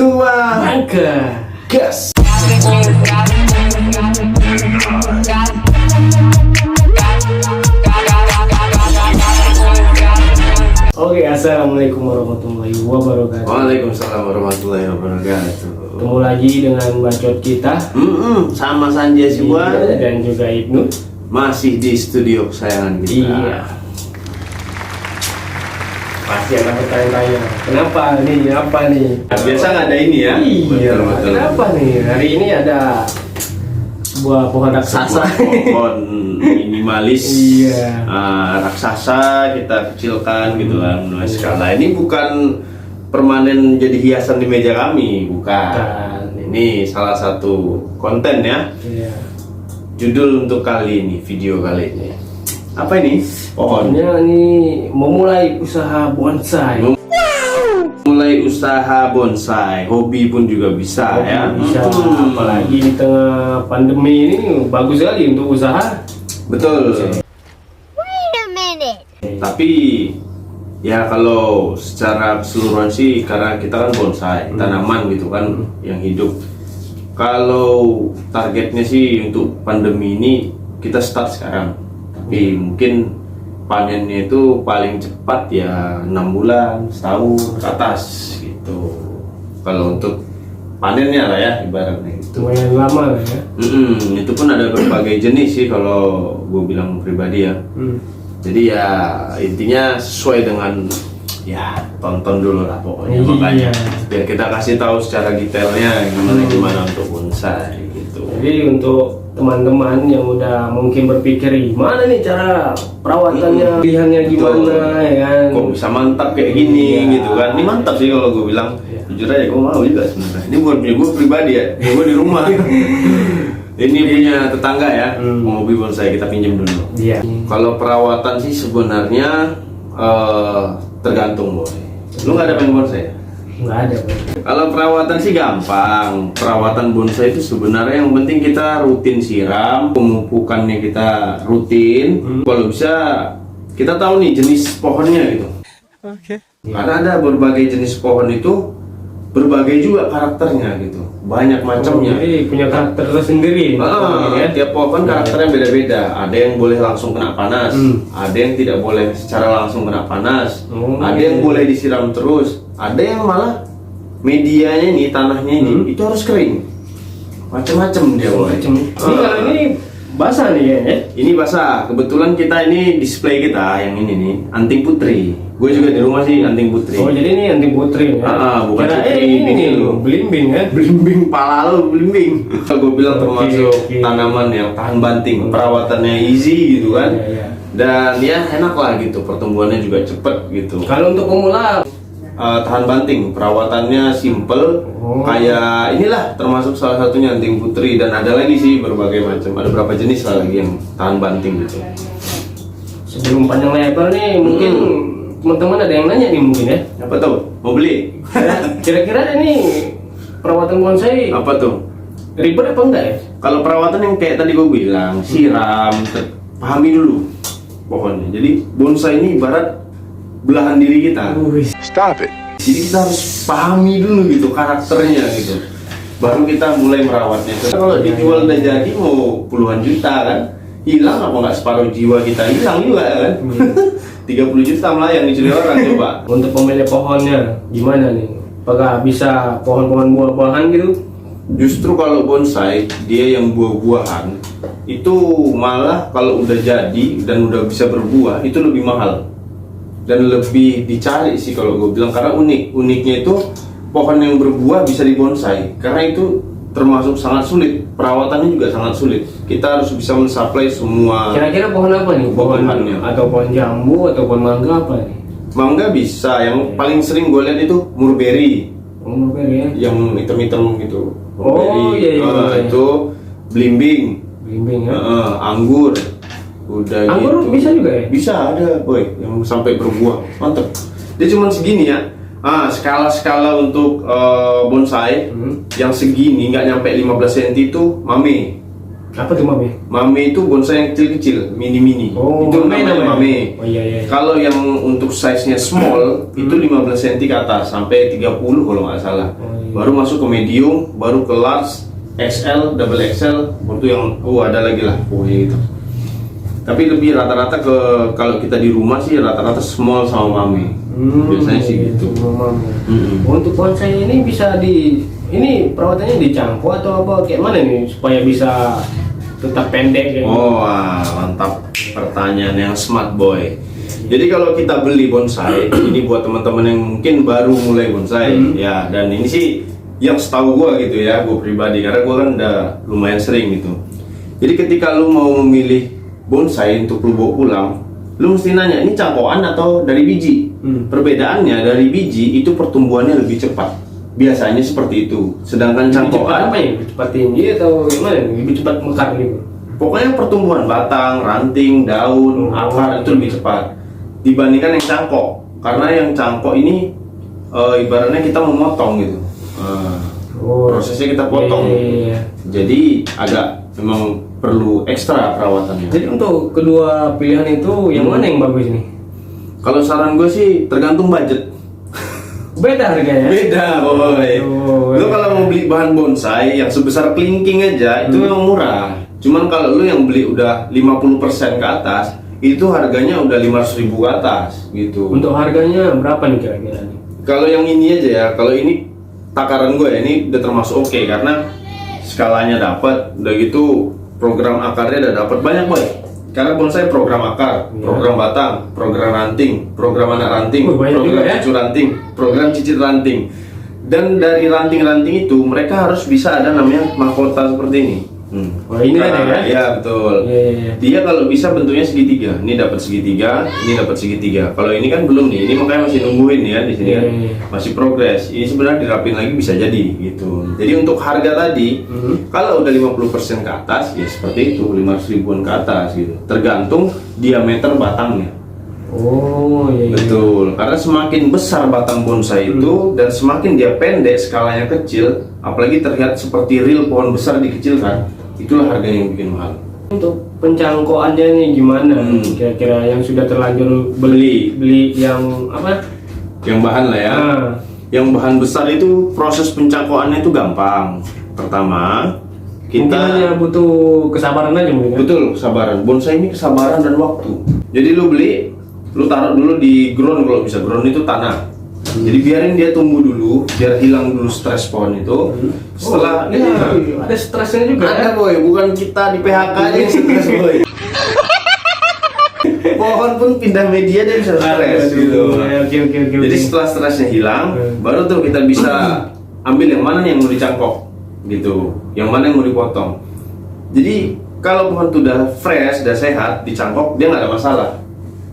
tua Bangka gas. Oke, assalamualaikum warahmatullahi wabarakatuh. Waalaikumsalam warahmatullahi wabarakatuh. Ketemu lagi dengan bacot kita Sama Sanjay Sibuan dan juga Ibnu. masih di studio kesayangan kita. Iya. Pasti ada bertanya-tanya, kenapa nih? Apa nih? Biasa nggak ada ini ya? Iya. Betul. Kenapa nih? Hari ini ada sebuah pohon raksasa. Pohon minimalis. Iya. Raksasa kita kecilkan gitu kan. Skala ini bukan permanen jadi hiasan di meja kami, bukan. Ini salah satu konten ya. Iya. Judul untuk kali ini, video kali ini. Apa ini? Pohon. Pokoknya ini memulai usaha bonsai. Mulai usaha bonsai, hobi pun juga bisa ya. Bisa, apalagi di tengah pandemi ini bagus sekali untuk usaha. Betul. Wait a minute. Tapi ya kalau secara keseluruhan sih karena kita kan bonsai, tanaman gitu kan yang hidup. Kalau targetnya sih untuk pandemi ini kita start sekarang. Tapi mungkin panennya itu paling cepat ya 6 bulan, setahun ke atas gitu. Kalau untuk panennya lah ya ibaratnya gitu. Lumayan lama lah ya. Itu pun ada berbagai jenis sih kalau gue bilang pribadi ya. Jadi ya intinya sesuai dengan ya tonton dulu lah pokoknya. Iya. Makanya biar kita kasih tahu secara detailnya gimana untuk bonsai gitu. Jadi untuk teman-teman yang udah mungkin berpikir gimana nih cara perawatannya, pilihannya gimana ya kan? Kok bisa mantap kayak gini Iya. gitu kan? Ini mantap sih kalau gue bilang. Iya. Jujur aja gue mau juga sebenarnya. Ini bukan punya gue pribadi ya, gue di rumah. Ini punya tetangga ya, mau hobi bonsai kita pinjam dulu. Iya. Kalau perawatan sih sebenarnya tergantung boy. Lu nggak ada main bonsai ya? Nggak ada. Bang. Kalau perawatan sih gampang. Perawatan bonsai itu sebenarnya yang penting kita rutin siram, pemupukannya kita rutin. Kalau bisa kita tahu nih jenis pohonnya gitu. Oke. Karena ada berbagai jenis pohon itu berbagai juga karakternya gitu. Banyak macamnya. Jadi punya karakter tersendiri. Ya. Tiap pohon karakternya beda-beda. Ada yang boleh langsung kena panas, ada yang tidak boleh secara langsung kena panas, ada yang boleh disiram terus, ada yang malah medianya ini, tanahnya ini itu harus kering. Macam-macam dia boy. Ini kalau ini basah nih ya. Ini basah. Kebetulan kita ini display kita yang ini nih anting putri. Gue juga di rumah sih anting putri. Oh jadi ini anti putri ya? Bukan Kirain putri, ini nih lo. belimbing ya? Belimbing pala lu, belimbing. Gue bilang termasuk Oke. tanaman yang tahan banting, perawatannya easy gitu kan. Iya. Dan ya enak lah gitu, pertumbuhannya juga cepet gitu. Kalau untuk pemula, Tahan banting, perawatannya simple, kayak inilah termasuk salah satunya anting putri dan ada lagi sih berbagai macam, ada berapa jenis lah lagi yang tahan banting gitu. sebelum panjang lebar nih mungkin teman-teman ada yang nanya nih mungkin ya. Apa tuh? Mau beli? Kira-kira ini perawatan bonsai Apa tuh? ribet apa enggak ya? Kalau perawatan yang kayak tadi gue bilang, siram, pahami dulu pohonnya. Jadi bonsai ini ibarat belahan diri kita. Stop it. Jadi kita harus pahami dulu gitu karakternya gitu. Baru kita mulai merawatnya. Kalau dijual udah jadi mau puluhan juta kan, hilang apa nggak separuh jiwa kita hilang juga kan? 30 juta melayang dicuri orang coba. Untuk pemilih pohonnya gimana nih? Apakah bisa pohon-pohon buah-buahan gitu? Justru kalau bonsai dia yang buah-buahan itu malah kalau udah jadi dan udah bisa berbuah itu lebih mahal dan lebih dicari sih kalau gue bilang karena uniknya itu pohon yang berbuah bisa dibonsai karena itu termasuk sangat sulit, perawatannya juga sangat sulit. Kita harus bisa mensuplai semua. Kira-kira pohon apa nih? Pohon Buah-buahannya. atau pohon jambu atau pohon mangga apa nih? Mangga bisa, yang paling sering gue lihat itu mulberry Oh, mulberry ya. yang hitam-hitam gitu. Oh, iya, iya, iya. Itu belimbing. Belimbing ya. Anggur udah Anggur gitu. bisa juga ya? Bisa ada boy yang sampai berbuah mantep. Dia cuma segini ya. Skala untuk bonsai yang segini nggak nyampe 15 cm itu mame. Apa tuh mame? Mame itu bonsai yang kecil-kecil, mini-mini. Oh, Itu mame namanya namanya. mame. Oh iya iya. Kalau yang untuk size-nya small itu 15 cm ke atas sampai 30 kalau nggak salah. Oh, iya. baru masuk ke medium, baru ke large, XL, double XL, baru yang ada lagi lah pokoknya gitu. Tapi lebih rata-rata ke kalau kita di rumah sih rata-rata small sama mami. Biasanya sih gitu. Untuk bonsai ini bisa ini perawatannya dicangkok atau apa kayak mana nih supaya bisa tetap pendek kayak mantap, pertanyaan yang smart boy. Jadi kalau kita beli bonsai ini buat teman-teman yang mungkin baru mulai bonsai ya, dan ini sih yang setahu gua gitu ya, gua pribadi, karena gua kan udah lumayan sering gitu. Jadi ketika lu mau memilih bonsai untuk lu bawa pulang, lu mesti nanya ini cangkokan atau dari biji. Perbedaannya dari biji itu pertumbuhannya lebih cepat, biasanya seperti itu. Sedangkan cangkokan apa ya, lebih cepat tinggi atau gimana, lebih cepat mekar gitu. Pokoknya pertumbuhan batang, ranting, daun, akar itu lebih cepat dibandingkan yang cangkok. Karena yang cangkok ini ibaratnya kita memotong gitu. Prosesnya kita potong. Jadi agak memang perlu ekstra perawatannya. Jadi untuk kedua pilihan itu yang mana yang bagus nih? Kalau saran gue sih tergantung budget. Beda harganya? Beda boy. Lu kalau mau beli bahan bonsai yang sebesar kelingking aja itu memang murah. Cuman kalau lu yang beli udah 50% ke atas, itu harganya udah 500.000 ke atas gitu. Untuk harganya berapa nih kira-kira? Kalau yang ini aja ya, kalau ini takaran gue ya, ini udah termasuk oke karena skalanya dapat, udah gitu program akarnya udah dapat banyak boy. Karena bonsai program akar, program batang, program ranting, program anak ranting, program cucu ranting, program cicit ranting. Dan dari ranting-ranting itu mereka harus bisa ada namanya mahkota seperti ini. Ini ada ya? Ya betul. Dia kalau bisa bentuknya segitiga. Ini dapat segitiga, ini dapat segitiga. Kalau ini kan belum nih. Ini makanya masih nungguin ya di sini kan. Masih progres. Ini sebenarnya dirapin lagi bisa jadi gitu. Jadi untuk harga tadi, kalau udah 50% ke atas ya seperti itu, 500.000-an ke atas gitu. Tergantung diameter batangnya. Betul. Karena semakin besar batang bonsai itu dan semakin dia pendek, skalanya kecil, apalagi terlihat seperti real pohon besar dikecilkan, itulah harga yang bikin mahal. Untuk pencangkokannya nih gimana? Kira-kira yang sudah terlanjur beli yang apa? Yang bahan lah ya. Yang bahan besar itu proses pencangkokannya itu gampang. Pertama, kita hanya butuh kesabaran aja mungkin. Betul, kesabaran. Bonsai ini kesabaran dan waktu. Jadi lu beli, lu taruh dulu di ground kalau bisa. Ground itu tanah. Jadi biarin dia tumbuh dulu, biar hilang dulu stres pohon itu. Setelah ada stresnya juga. Ada boy, bukan kita di PHK aja yang stres boy. Pohon pun pindah media dia bisa stres gitu. Jadi setelah stresnya hilang, baru tuh kita bisa ambil yang mana nih yang mau dicangkok gitu, yang mana yang mau dipotong. Jadi kalau pohon itu udah fresh, udah sehat, dicangkok dia nggak ada masalah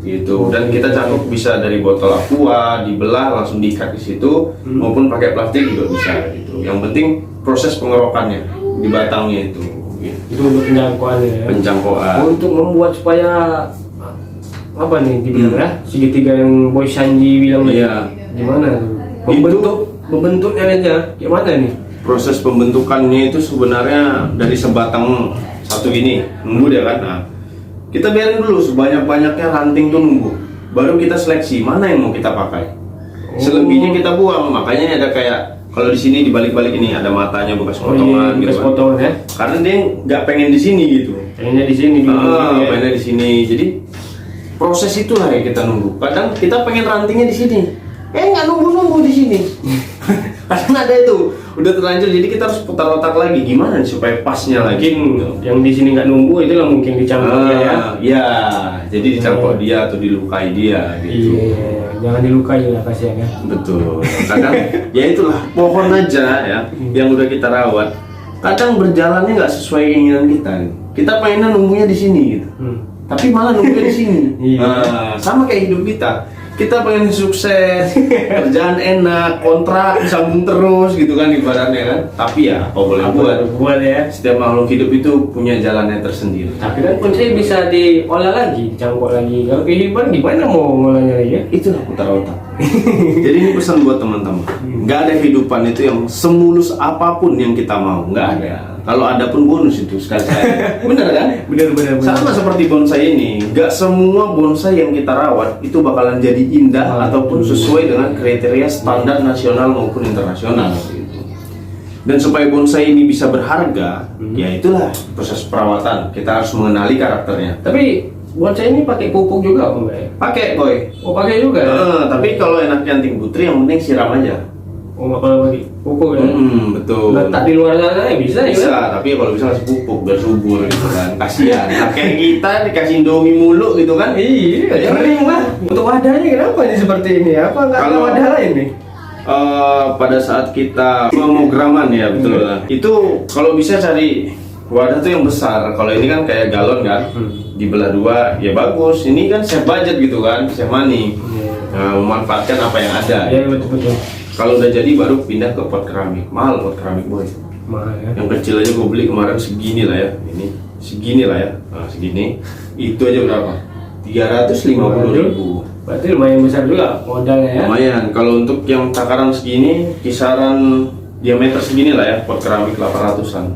gitu. Dan kita cangkok bisa dari botol aqua, dibelah langsung diikat di situ, maupun pakai plastik juga bisa gitu. Yang penting proses pengerokannya di batangnya itu. Gitu. Itu untuk pencangkokannya ya. Pencangkokan. Untuk membuat supaya apa nih dibilang ya, segitiga yang Boy Sanji bilang gimana? Membentuknya aja gimana nih? Proses pembentukannya itu sebenarnya dari sebatang satu gini, nunggu dia kan. Nah, kita biarin dulu sebanyak-banyaknya ranting tuh nunggu. Baru kita seleksi mana yang mau kita pakai. Selebihnya kita buang. Makanya ada kayak kalau di sini di balik-balik ini ada matanya bekas potongan gitu. Bekas potongan ya. Karena dia nggak pengen di sini gitu. Pengennya di sini pengennya di sini. Jadi proses itulah yang kita nunggu. Kadang kita pengen rantingnya di sini. Nggak nunggu di sini. Karena ada itu udah terlanjur, jadi kita harus putar otak lagi gimana nih supaya pasnya lagi. Yang di sini nggak nunggu itu lah mungkin dicangkok dia ya. Ya, jadi dicangkok dia atau dilukai dia gitu. Iya, jangan dilukai lah kasihan ya. Betul. Kadang ya itulah pohon aja ya yang udah kita rawat. Kadang berjalannya nggak sesuai keinginan kita. Kita pengennya nunggunya di sini gitu. Tapi malah nunggunya di sini. Sama kayak hidup kita. Kita pengen sukses, kerjaan enak, kontrak disambung terus gitu kan ibaratnya kan. Tapi ya apa boleh buat ya. Setiap makhluk hidup itu punya jalannya tersendiri. Tapi kan bonsai bisa diolah lagi, dicangkok lagi. Kalau kehidupan gimana mau ngolahnya ya? Itulah putar otak. Jadi ini pesan buat teman-teman. Nggak ada kehidupan itu yang semulus apapun yang kita mau. Nggak ada. Kalau ada pun bonus itu sekali-sekali. Bener kan? Bener. Sama seperti bonsai ini. Nggak semua bonsai yang kita rawat itu bakalan jadi indah ataupun sesuai dengan kriteria standar nasional maupun internasional gitu. Dan supaya bonsai ini bisa berharga, ya itulah proses perawatan. Kita harus mengenali karakternya. Tapi bonsai ini pakai pupuk juga apa enggak ya? Pakai, Boy. Oh pakai juga ya? Tapi kalau enaknya anting putri, yang penting siram aja. Oh nggak perlu pakai pupuk ya? Betul. Letak di luar sana ya bisa ya? Bisa, tapi kalau bisa kasih pupuk biar subur gitu kan. Kasihan. Nah, kayak kita dikasih Indomie mulu gitu kan. Iya, kering lah. Untuk wadahnya kenapa nih seperti ini? Apa nggak ada Kalau- wadah lain nih? Pada saat kita pemrograman ya betul lah. Itu kalau bisa cari wadah tuh yang besar. Kalau ini kan kayak galon kan, dibelah dua ya bagus. Ini kan save budget gitu kan, save money. Nah, memanfaatkan apa yang ada. Iya betul. Kalau udah jadi baru pindah ke pot keramik. Mahal pot keramik, Boy. Mahal ya. Yang kecil aja gue beli kemarin segini lah ya. Ini segini lah ya. Nah, segini. Itu aja berapa? 350.000. Berarti lumayan besar juga modalnya ya. Lumayan. Kalau untuk yang takaran segini, kisaran diameter segini lah ya, pot keramik 800-an.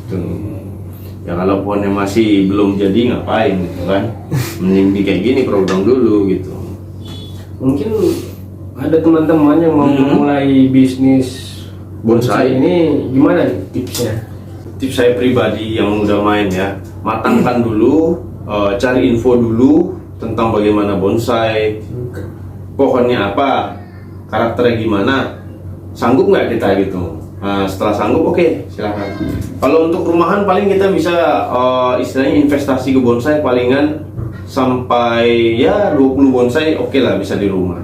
Tuh. Ya kalau pohonnya masih belum jadi ngapain gitu kan? Mending di kayak gini program dulu gitu. Mungkin ada teman-teman yang mau mulai bisnis Bonsai. ini gimana nih tipsnya? Tips saya pribadi yang udah main ya, matangkan dulu, cari info dulu tentang bagaimana bonsai, pohonnya apa, karakternya gimana, sanggup nggak kita gitu. Nah, setelah sanggup, oke, silakan. Kalau untuk rumahan paling kita bisa istilahnya investasi ke bonsai palingan sampai ya 20 bonsai, oke lah bisa di rumah.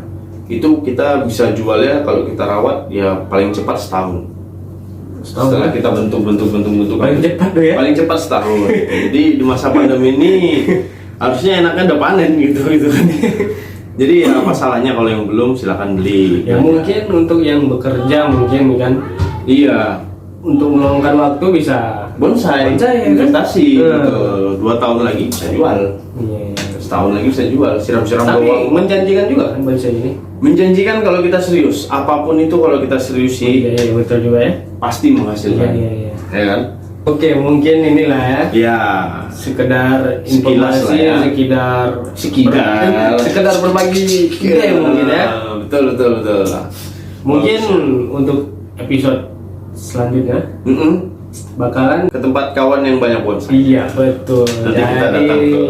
Itu kita bisa jualnya kalau kita rawat ya paling cepat setahun. Setelah kita bentuk Paling cepat tuh ya? paling cepat setahun. Jadi di masa pandemi ini harusnya enaknya udah panen gitu kan. Jadi ya apa salahnya kalau yang belum silakan beli. Ya mungkin untuk yang bekerja mungkin kan Iya, untuk meluangkan waktu bisa bonsai, Bonsai, ya kan? investasi. Hmm. Gitu. 2 tahun lagi bisa jual. Iya. Setahun lagi bisa jual. Siram-siram Tapi doang. menjanjikan juga kan bonsai ini. Menjanjikan kalau kita serius. Apapun itu kalau kita serius sih Iya betul juga ya. pasti menghasilkan. Iya. Ya kan? Oke mungkin inilah ya. Ya. Sekedar Sekilas informasi, lah ya. sekedar berbagi ide mungkin ya. Betul. Mungkin untuk episode selanjutnya bakalan Ke tempat kawan yang banyak bonsai. iya betul. Nanti kita datang ke,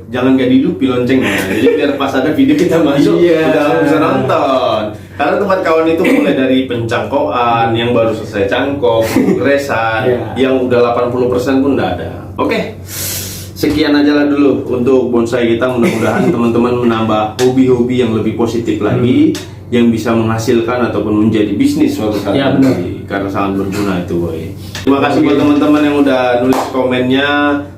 jangan gak dilupi loncengnya. Jadi biar pas ada video kita masuk, Iya. udah bisa nonton. Karena tempat kawan itu mulai dari pencangkokan, yang baru selesai cangkok, progresan, Iya. yang udah 80% pun udah ada. Oke, sekian aja lah dulu untuk bonsai kita. Mudah-mudahan teman-teman menambah hobi-hobi yang lebih positif lagi, yang bisa menghasilkan ataupun menjadi bisnis suatu saat Ya, nanti. Karena sangat berguna itu, boy. Terima kasih buat teman-teman yang udah nulis komennya,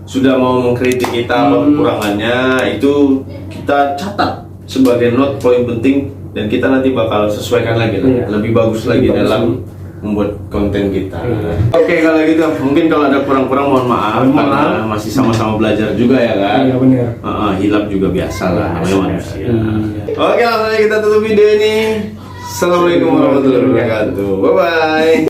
sudah mau mengkritik kita apa kekurangannya. Itu kita catat sebagai note poin penting dan kita nanti bakal sesuaikan lagi lah, Iya. lebih bagus lagi Lebih bagus dalam lagi. membuat konten kita. Iya. Oke, kalau gitu mungkin kalau ada kurang-kurang mohon maaf Mohon karena maaf. masih sama-sama belajar juga ya kan. Iya benar. Hilap juga biasa lah, namanya manusia. Iya. Oke, langsung aja kita tutup video ini. Assalamualaikum warahmatullahi wabarakatuh. Bye bye.